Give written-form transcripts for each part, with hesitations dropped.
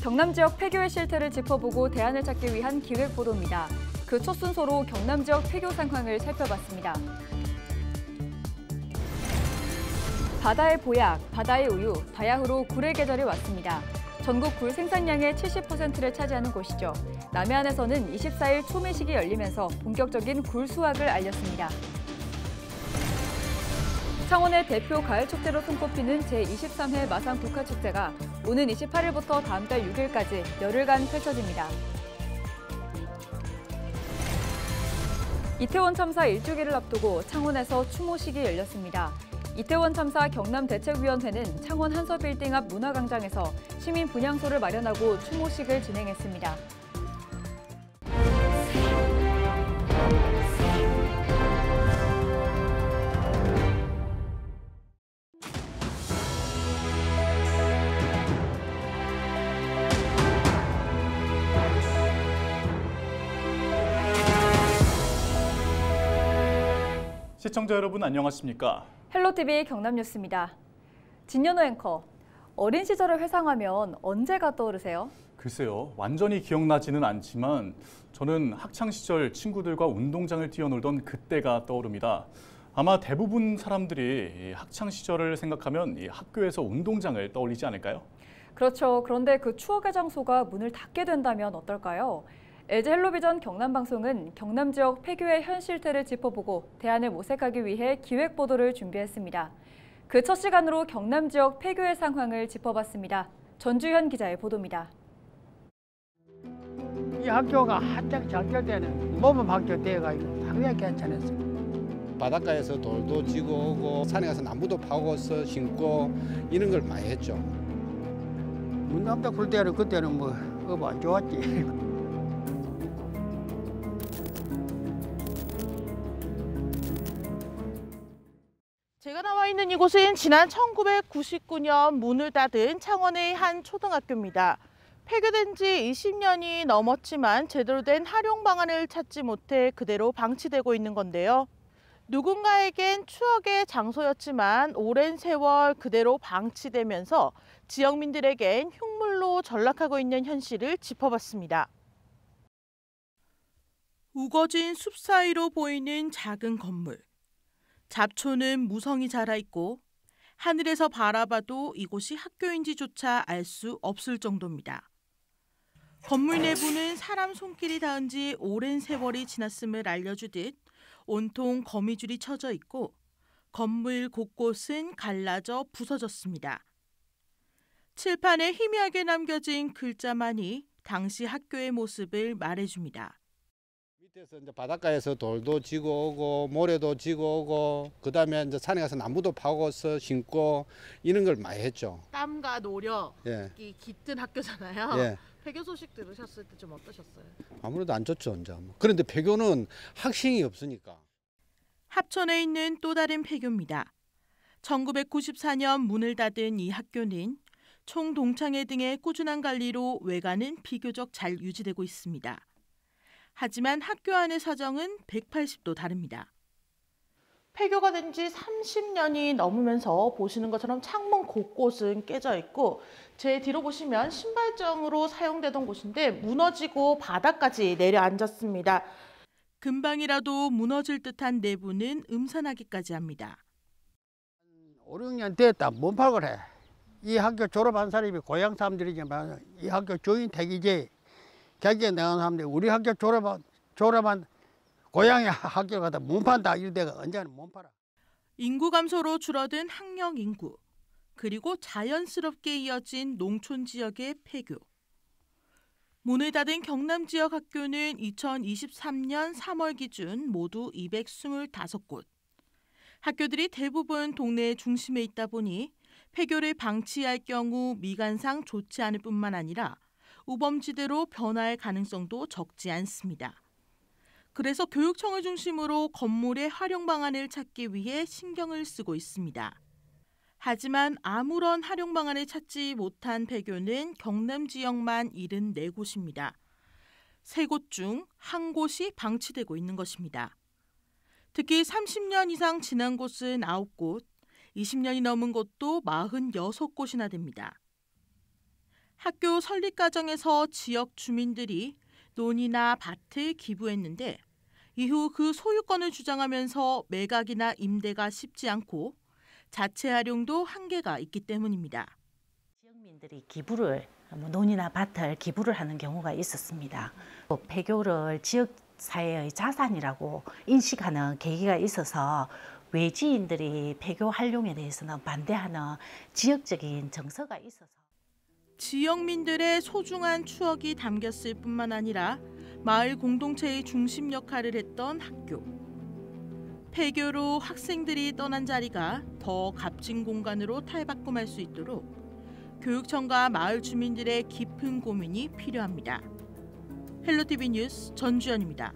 경남 지역 폐교의 실태를 짚어보고 대안을 찾기 위한 기획보도입니다. 그 첫 순서로 경남 지역 폐교 상황을 살펴봤습니다. 바다의 보약, 바다의 우유, 바야흐로 굴의 계절이 왔습니다. 전국 굴 생산량의 70%를 차지하는 곳이죠. 남해안에서는 24일 초매식이 열리면서 본격적인 굴 수확을 알렸습니다. 창원의 대표 가을 축제로 손꼽히는 제23회 마산 국화축제가 오는 28일부터 다음 달 6일까지 열흘간 펼쳐집니다. 이태원 참사 일주기를 앞두고 창원에서 추모식이 열렸습니다. 이태원 참사 경남대책위원회는 창원 한서빌딩 앞 문화광장에서 시민 분향소를 마련하고 추모식을 진행했습니다. 시청자 여러분 안녕하십니까? 헬로TV 경남뉴스입니다. 진연호 앵커, 어린 시절을 회상하면 언제가 떠오르세요? 글쎄요, 완전히 기억나지는 않지만 저는 학창시절 친구들과 운동장을 뛰어놀던 그때가 떠오릅니다. 아마 대부분 사람들이 학창시절을 생각하면 학교에서 운동장을 떠올리지 않을까요? 그렇죠. 그런데 그 추억의 장소가 문을 닫게 된다면 어떨까요? LG 헬로비전 경남방송은 경남 지역 폐교의 현 실태를 짚어보고 대안을 모색하기 위해 기획보도를 준비했습니다. 그 첫 시간으로 경남 지역 폐교의 상황을 짚어봤습니다. 전주현 기자의 보도입니다. 이 학교가 한창 장교 때는 모범 학교 되어가지고 당연히 괜찮았어요. 바닷가에서 돌도 지고 오고 산에 가서 나무도 파고서 심고 이런 걸 많이 했죠. 문남도 굴 때는 그때는 뭐 안 좋았지. 제가 나와 있는 이곳은 지난 1999년 문을 닫은 창원의 한 초등학교입니다. 폐교된 지 20년이 넘었지만 제대로 된 활용 방안을 찾지 못해 그대로 방치되고 있는 건데요. 누군가에겐 추억의 장소였지만 오랜 세월 그대로 방치되면서 지역민들에겐 흉물로 전락하고 있는 현실을 짚어봤습니다. 우거진 숲 사이로 보이는 작은 건물. 잡초는 무성히 자라있고 하늘에서 바라봐도 이곳이 학교인지조차 알 수 없을 정도입니다. 건물 내부는 사람 손길이 닿은 지 오랜 세월이 지났음을 알려주듯 온통 거미줄이 쳐져 있고 건물 곳곳은 갈라져 부서졌습니다. 칠판에 희미하게 남겨진 글자만이 당시 학교의 모습을 말해줍니다. 밑에서 이제 바닷가에서 돌도 지고 오고 모래도 지고 오고 그다음에 이제 산에 가서 나무도 파고서 심고 이런 걸 많이 했죠. 땀과 노력이 깃든 학교잖아요. 예. 폐교 소식 들으셨을 때 좀 어떠셨어요? 아무래도 안 좋죠, 이제. 그런데 폐교는 학생이 없으니까. 합천에 있는 또 다른 폐교입니다. 1994년 문을 닫은 이 학교는 총 동창회 등의 꾸준한 관리로 외관은 비교적 잘 유지되고 있습니다. 하지만 학교 안의 사정은 180도 다릅니다. 폐교가 된 지 30년이 넘으면서 보시는 것처럼 창문 곳곳은 깨져 있고 제 뒤로 보시면 신발장으로 사용되던 곳인데 무너지고 바닥까지 내려앉았습니다. 금방이라도 무너질 듯한 내부는 음산하기까지 합니다. 5, 6년 됐다. 몸팔걸 해. 이 학교 졸업한 사람이 고향 사람들이지만 이 학교 주인 대기제 자기가 나간 사람들이 우리 학교 졸업한 고향의 학교 가다 못 판다 이런 데가 언제나 못 팔아. 인구 감소로 줄어든 학령 인구, 그리고 자연스럽게 이어진 농촌 지역의 폐교. 문을 닫은 경남 지역 학교는 2023년 3월 기준 모두 225곳. 학교들이 대부분 동네 중심에 있다 보니 폐교를 방치할 경우 미관상 좋지 않을 뿐만 아니라 우범지대로 변화할 가능성도 적지 않습니다. 그래서 교육청을 중심으로 건물의 활용 방안을 찾기 위해 신경을 쓰고 있습니다. 하지만 아무런 활용 방안을 찾지 못한 폐교는 경남 지역만 74곳입니다. 3곳 중 1곳이 방치되고 있는 것입니다. 특히 30년 이상 지난 곳은 9곳, 20년이 넘은 곳도 46곳이나 됩니다. 학교 설립 과정에서 지역 주민들이 논이나 밭을 기부했는데 이후 그 소유권을 주장하면서 매각이나 임대가 쉽지 않고 자체 활용도 한계가 있기 때문입니다. 지역민들이 기부를 논이나 밭을 기부를 하는 경우가 있었습니다. 폐교를 지역 사회의 자산이라고 인식하는 계기가 있어서 외지인들이 폐교 활용에 대해서는 반대하는 지역적인 정서가 있어서 지역민들의 소중한 추억이 담겼을 뿐만 아니라 마을 공동체의 중심 역할을 했던 학교. 폐교로 학생들이 떠난 자리가 더 값진 공간으로 탈바꿈할 수 있도록 교육청과 마을 주민들의 깊은 고민이 필요합니다. 헬로티비 뉴스 전주연입니다.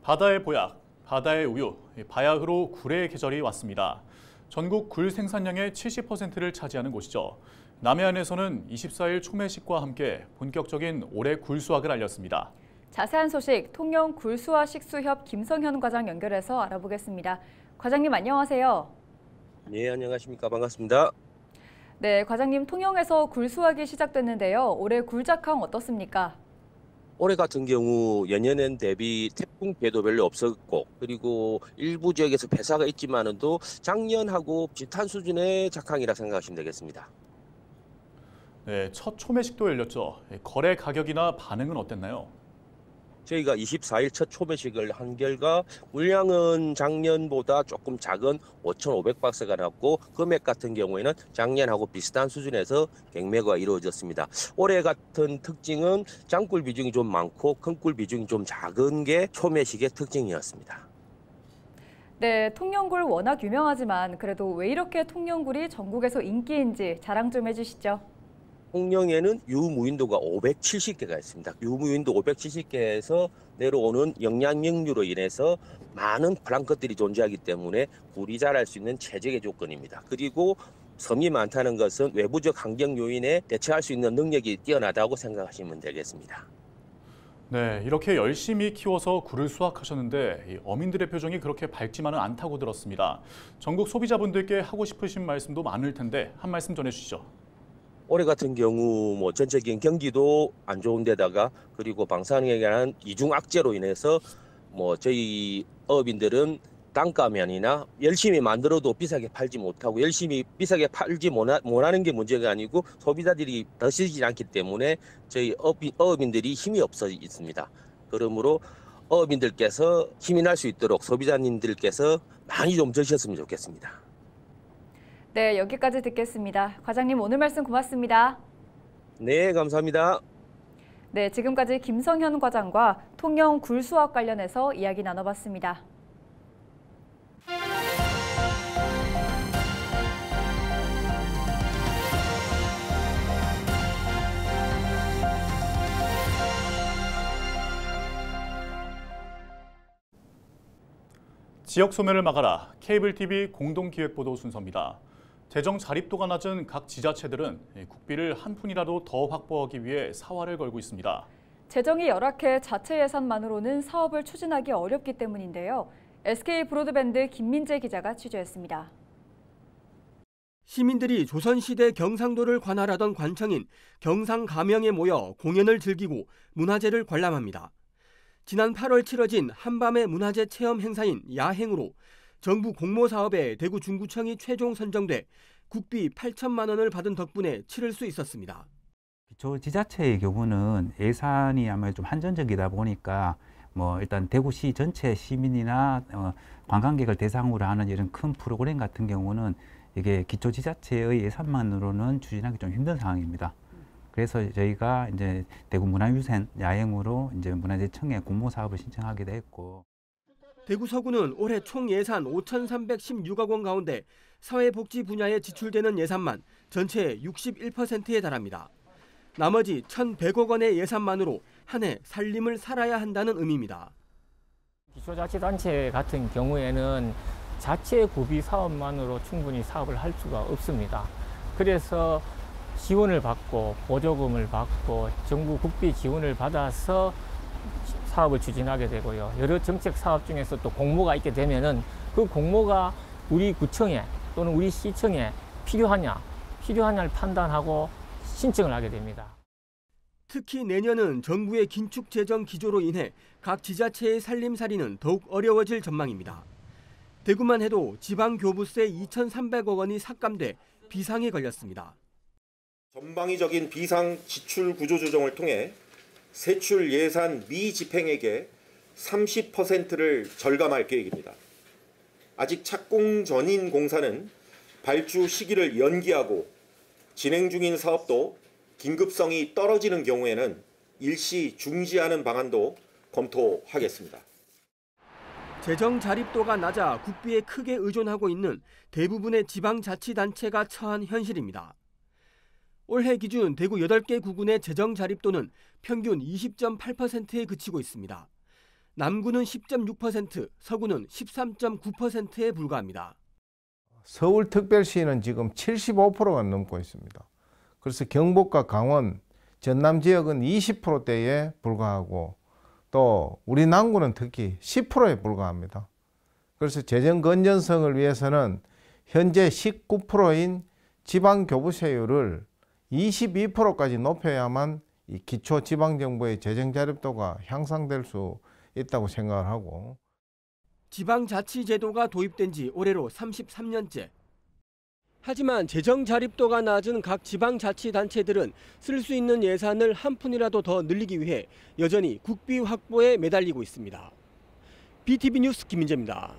바다의 보약, 바다의 우유, 바야흐로 굴의 계절이 왔습니다. 전국 굴 생산량의 70%를 차지하는 곳이죠. 남해안에서는 24일 초매식과 함께 본격적인 올해 굴 수확을 알렸습니다. 자세한 소식 통영 굴수화 식수협 김성현 과장 연결해서 알아보겠습니다. 과장님 안녕하세요. 네, 안녕하십니까. 반갑습니다. 네, 과장님 통영에서 굴 수확이 시작됐는데요. 올해 굴작황 어떻습니까? 올해 같은 경우 연년엔 대비 태풍 피해도 별로 없었고 그리고 일부 지역에서 폐사가 있지만도 작년하고 비슷한 수준의 작황이라 생각하시면 되겠습니다. 네, 첫 초매식도 열렸죠. 거래 가격이나 반응은 어땠나요? 저희가 24일 첫 초매식을 한 결과 물량은 작년보다 조금 작은 5,500박스가 났고 금액 같은 경우에는 작년하고 비슷한 수준에서 경매가 이루어졌습니다. 올해 같은 특징은 장굴 비중이 좀 많고 큰굴 비중이 좀 작은 게 초매식의 특징이었습니다. 네, 통영굴 워낙 유명하지만 그래도 왜 이렇게 통영굴이 전국에서 인기인지 자랑 좀 해주시죠. 통영에는 유무인도가 570개가 있습니다. 유무인도 570개에서 내려오는 영양역류로 인해서 많은 플랑크들이 존재하기 때문에 굴이 자랄 수 있는 최적의 조건입니다. 그리고 섬이 많다는 것은 외부적 환경 요인에 대처할 수 있는 능력이 뛰어나다고 생각하시면 되겠습니다. 네, 이렇게 열심히 키워서 굴을 수확하셨는데 어민들의 표정이 그렇게 밝지만은 않다고 들었습니다. 전국 소비자분들께 하고 싶으신 말씀도 많을 텐데 한 말씀 전해주시죠. 올해 같은 경우 전체적인 경기도 안 좋은 데다가 그리고 방사능에 관한 이중 악재로 인해서 저희 어업인들은 단가면이나 열심히 만들어도 비싸게 팔지 못하고 열심히 비싸게 팔지 못하는 게 문제가 아니고 소비자들이 드시지 않기 때문에 저희 어업인들이 힘이 없어 있습니다. 그러므로 어업인들께서 힘이 날 수 있도록 소비자님들께서 많이 좀 드셨으면 좋겠습니다. 네, 여기까지 듣겠습니다. 과장님 오늘 말씀 고맙습니다. 네, 감사합니다. 네, 지금까지 김성현 과장과 통영 굴 수확 관련해서 이야기 나눠봤습니다. 지역 소멸을 막아라. 케이블 TV 공동기획보도 순서입니다. 재정 자립도가 낮은 각 지자체들은 국비를 한 푼이라도 더 확보하기 위해 사활을 걸고 있습니다. 재정이 열악해 자체 예산만으로는 사업을 추진하기 어렵기 때문인데요. SK 브로드밴드 김민재 기자가 취재했습니다. 시민들이 조선시대 경상도를 관할하던 관청인 경상가명에 모여 공연을 즐기고 문화제를 관람합니다. 지난 8월 치러진 한밤의 문화제 체험 행사인 야행으로 정부 공모사업에 대구 중구청이 최종 선정돼 국비 8천만 원을 받은 덕분에 치를 수 있었습니다. 기초지자체의 경우는 예산이 아무래도 좀 한정적이다 보니까 일단 대구시 전체 시민이나 관광객을 대상으로 하는 이런 큰 프로그램 같은 경우는 이게 기초지자체의 예산만으로는 추진하기 좀 힘든 상황입니다. 그래서 저희가 이제 대구 문화유산 야행으로 이제 문화재청에 공모 사업을 신청하기도 했고. 대구 서구는 올해 총 예산 5,316억 원 가운데 사회복지 분야에 지출되는 예산만 전체의 61%에 달합니다. 나머지 1,100억 원의 예산만으로 한 해 살림을 살아야 한다는 의미입니다. 기초자치단체 같은 경우에는 자체 구비 사업만으로 충분히 사업을 할 수가 없습니다. 그래서 지원을 받고 보조금을 받고 정부 국비 지원을 받아서 사업을 추진하게 되고요. 여러 정책 사업 중에서 또 공모가 있게 되면은 그 공모가 우리 구청에 또는 우리 시청에 필요하냐를 판단하고 신청을 하게 됩니다. 특히 내년은 정부의 긴축 재정 기조로 인해 각 지자체의 살림살이는 더욱 어려워질 전망입니다. 대구만 해도 지방교부세 2,300억 원이 삭감돼 비상에 걸렸습니다. 전방위적인 비상 지출 구조 조정을 통해 세출 예산 미집행액의 30%를 절감할 계획입니다. 아직 착공 전인 공사는 발주 시기를 연기하고 진행 중인 사업도 긴급성이 떨어지는 경우에는 일시 중지하는 방안도 검토하겠습니다. 재정 자립도가 낮아 국비에 크게 의존하고 있는 대부분의 지방자치단체가 처한 현실입니다. 올해 기준 대구 8개 구군의 재정 자립도는 평균 20.8%에 그치고 있습니다. 남구는 10.6%, 서구는 13.9%에 불과합니다. 서울특별시는 지금 75%가 넘고 있습니다. 그래서 경북과 강원, 전남 지역은 20%대에 불과하고 또 우리 남구는 특히 10%에 불과합니다. 그래서 재정 건전성을 위해서는 현재 19%인 지방교부세율을 22%까지 높여야만 이 기초지방정부의 재정 자립도가 향상될 수 있다고 생각을 하고, 지방자치제도가 도입된 지 올해로 33년째. 하지만 재정 자립도가 낮은 각 지방자치단체들은 쓸 수 있는 예산을 한 푼이라도 더 늘리기 위해 여전히 국비 확보에 매달리고 있습니다. BTV 뉴스 김민재입니다.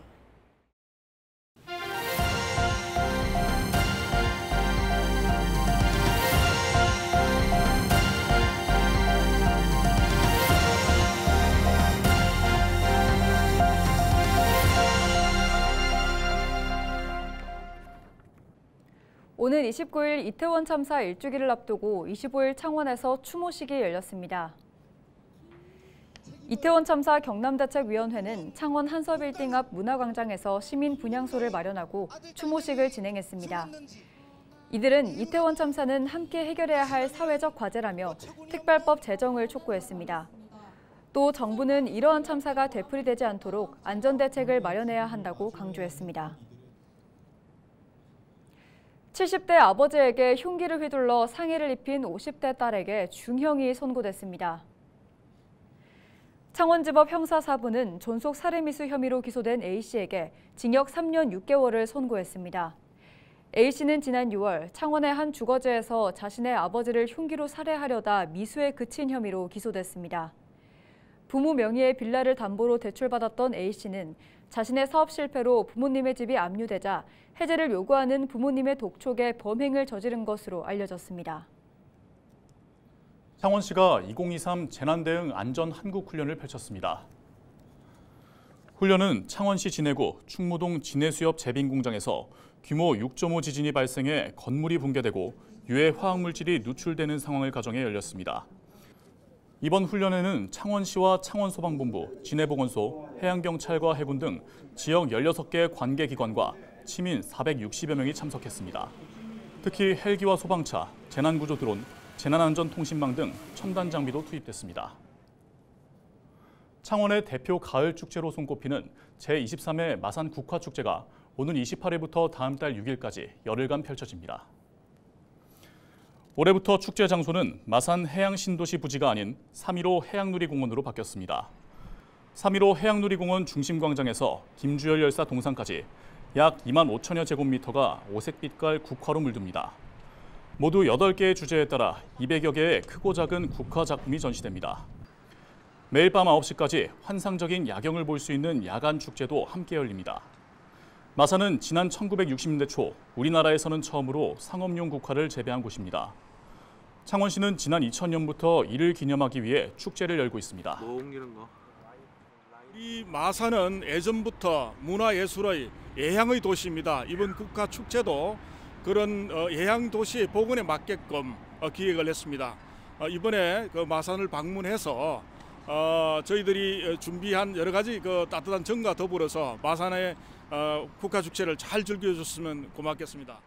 오늘 29일 이태원 참사 일주기를 앞두고 25일 창원에서 추모식이 열렸습니다. 이태원 참사 경남대책위원회는 창원 한서빌딩 앞 문화광장에서 시민 분향소를 마련하고 추모식을 진행했습니다. 이들은 이태원 참사는 함께 해결해야 할 사회적 과제라며 특별법 제정을 촉구했습니다. 또 정부는 이러한 참사가 되풀이되지 않도록 안전대책을 마련해야 한다고 강조했습니다. 70대 아버지에게 흉기를 휘둘러 상해를 입힌 50대 딸에게 중형이 선고됐습니다. 창원지법 형사 4부는 존속 살해미수 혐의로 기소된 A씨에게 징역 3년 6개월을 선고했습니다. A씨는 지난 6월 창원의 한 주거지에서 자신의 아버지를 흉기로 살해하려다 미수에 그친 혐의로 기소됐습니다. 부모 명의의 빌라를 담보로 대출받았던 A씨는 자신의 사업 실패로 부모님의 집이 압류되자 해제를 요구하는 부모님의 독촉에 범행을 저지른 것으로 알려졌습니다. 창원시가 2023 재난대응 안전한국훈련을 펼쳤습니다. 훈련은 창원시 진해구 충무동 진해수협 제빙공장에서 규모 6.5 지진이 발생해 건물이 붕괴되고 유해 화학물질이 누출되는 상황을 가정해 열렸습니다. 이번 훈련에는 창원시와 창원소방본부, 진해보건소, 해양경찰과 해군 등 지역 16개 관계기관과 시민 460여 명이 참석했습니다. 특히 헬기와 소방차, 재난구조 드론, 재난안전통신망 등 첨단 장비도 투입됐습니다. 창원의 대표 가을 축제로 손꼽히는 제23회 마산 국화축제가 오는 28일부터 다음 달 6일까지 열흘간 펼쳐집니다. 올해부터 축제 장소는 마산 해양신도시 부지가 아닌 3.15 해양누리공원으로 바뀌었습니다. 3.15 해양누리공원 중심광장에서 김주열 열사 동상까지 약 2만 5천여 제곱미터가 오색빛깔 국화로 물듭니다. 모두 8개의 주제에 따라 200여 개의 크고 작은 국화 작품이 전시됩니다. 매일 밤 9시까지 환상적인 야경을 볼 수 있는 야간 축제도 함께 열립니다. 마산은 지난 1960년대 초 우리나라에서는 처음으로 상업용 국화를 재배한 곳입니다. 창원시는 지난 2000년부터 이를 기념하기 위해 축제를 열고 있습니다. 이 마산은 예전부터 문화예술의 예향의 도시입니다. 이번 국화축제도 그런 예향도시 복원에 맞게끔 기획을 했습니다. 이번에 그 마산을 방문해서 저희들이 준비한 여러 가지 그 따뜻한 정과 더불어서 마산의 국화축제를 잘 즐겨줬으면 고맙겠습니다.